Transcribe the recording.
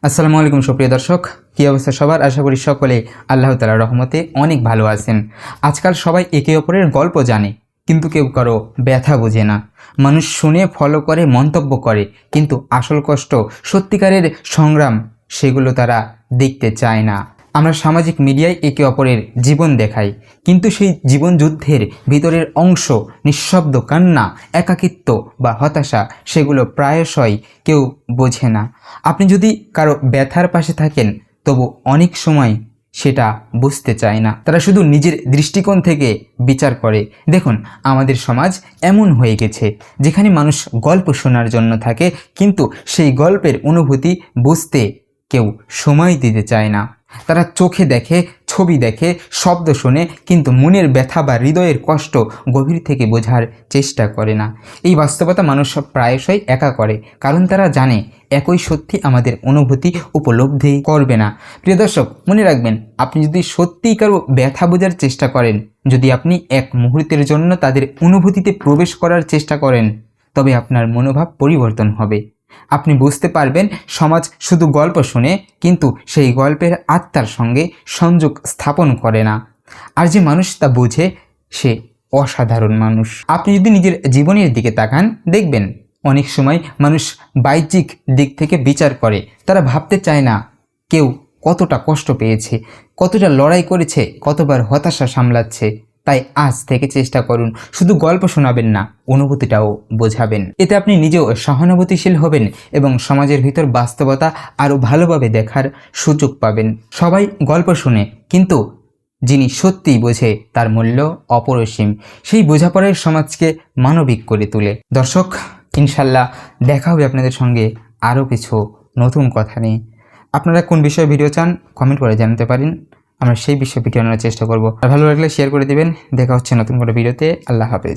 আসসালামু আলাইকুম সুপ্রিয় দর্শক, কী অবস্থা সবার? আশা করি সকলে আল্লাহ তাআলার রহমতে অনেক ভালো আছেন। আজকাল সবাই একে অপরের গল্প জানে, কিন্তু কেউ কারো ব্যথা বোঝে না। মানুষ শুনে ফলো করে, মন্তব্য করে, কিন্তু আসল কষ্ট, সত্যিকারের সংগ্রাম সেগুলো তারা দেখতে চায় না। আমরা সামাজিক মিডিয়ায় একে অপরের জীবন দেখাই, কিন্তু সেই জীবন যুদ্ধের ভিতরের অংশ, নিঃশব্দ কান্না, একাকিত্ব বা হতাশা, সেগুলো প্রায়শই কেউ বোঝে না। আপনি যদি কারো ব্যথার পাশে থাকেন, তবু অনেক সময় সেটা বুঝতে চায় না। তারা শুধু নিজের দৃষ্টিকোণ থেকে বিচার করে। দেখুন, আমাদের সমাজ এমন হয়ে গেছে যেখানে মানুষ গল্প শোনার জন্য থাকে, কিন্তু সেই গল্পের অনুভূতি বুঝতে কেউ সময় দিতে চায় না। তারা চোখে দেখে, ছবি দেখে, শব্দ শোনে, কিন্তু মনের ব্যথা বা হৃদয়ের কষ্ট গভীর থেকে বোঝার চেষ্টা করে না। এই বাস্তবতা মানুষ প্রায়শই একা করে, কারণ তারা জানে একই সত্যি আমাদের অনুভূতি উপলব্ধি করবে না। প্রিয় দর্শক, মনে রাখবেন, আপনি যদি সত্যিই কারো ব্যথা বোঝার চেষ্টা করেন, যদি আপনি এক মুহূর্তের জন্য তাদের অনুভূতিতে প্রবেশ করার চেষ্টা করেন, তবে আপনার মনোভাব পরিবর্তন হবে। আপনি বুঝতে পারবেন সমাজ শুধু গল্প শুনে, কিন্তু সেই গল্পের আত্মার সঙ্গে সংযোগ স্থাপন করে না। আর যে মানুষ তা বোঝে, সে অসাধারণ মানুষ। আপনি যদি নিজের জীবনের দিকে তাকান, দেখবেন অনেক সময় মানুষ বাহ্যিক দিক থেকে বিচার করে। তারা ভাবতে চায় না কেউ কতটা কষ্ট পেয়েছে, কতটা লড়াই করেছে, কতবার হতাশা সামলাচ্ছে। তাই আজ থেকে চেষ্টা করুন, শুধু গল্প শোনাবেন না, অনুভূতিটাও বোঝাবেন। এতে আপনি নিজেও সহানুভূতিশীল হবেন এবং সমাজের ভিতর বাস্তবতা আরও ভালোভাবে দেখার সুযোগ পাবেন। সবাই গল্প শুনে, কিন্তু যিনি সত্যিই বোঝে তার মূল্য অপরিসীম। সেই বোঝাপড়ার সমাজকে মানবিক করে তোলে। দর্শক, ইনশাল্লাহ দেখা হবে আপনাদের সঙ্গে আরও কিছু নতুন কথা নিয়ে। আপনারা কোন বিষয়ে ভিডিও চান কমেন্ট করে জানাতে পারেন, আমরা সেই বিষয়ে ভিডিও আনার চেষ্টা করব। আর ভালো লাগলে শেয়ার করে দিবেন। দেখা হচ্ছে নতুন কোনো ভিডিওতে। আল্লাহ হাফেজ।